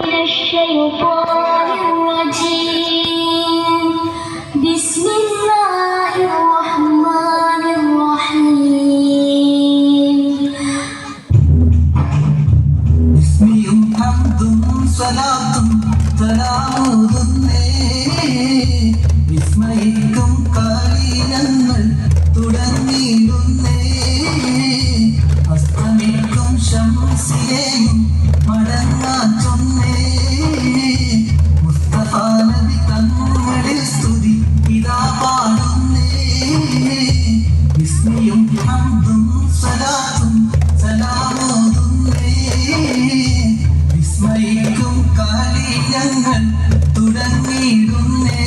الشيطان الرجيم بسم الله الرحمن الرحيم اسميهم حمد صلاة തരാമോതുന്നേ വിസ്മയിക്കും കാലീനങ്ങൾ തുടങ്ങിയിടുന്നേ അസ്തമിക്കും ശംസിനെയും മടങ്ങാൻ ചൊന്നേ മുസ്തഫ നബി തങ്ങളിൽ സ്തുതി ഇതാ പാടുന്നേ വിസ്മയും ഹംദും സലാത്തും സലാമോതുന്നേ വിസ്മയിക്കും കാലീനങ്ങൾ തുടങ്ങിയിടുന്നേ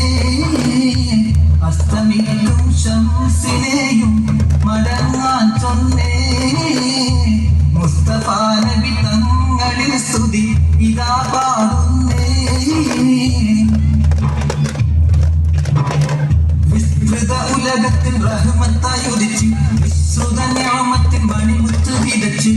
അസ്തമിക്കും ശംസിനെയും മടങ്ങാൻ ചൊന്നേ മുസ്തഫ നബി തങ്ങളിൽ സ്തുതി ഇതാ പാടുന്നേ വിസ്തൃത ഉലകത്തിൽ റഹ്മത്തായി ഉദിച്ച് വിശ്രുത നിഅമത്തിൻ മണിമുത്ത് വിതച്ച്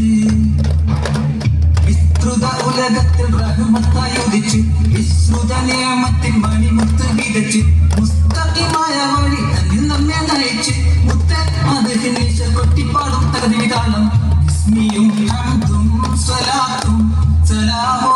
വിസ്തൃത ഉലകത്തിൽ റഹ്മത്തായി ഉദിച്ച് വിശ്രുത നിഅമത്തിൻ മണിമുത്ത് വിതച്ച് മുസ്തഖിമായ വഴി തന്നിൽ നമ്മെ നയിച്ച് മുത്ത മദഹിനേശ കൊട്ടിപ്പാടും തകതിരി താളം ഇസ്മിയും ഹംദും സ്വലാത്തും സലാമോ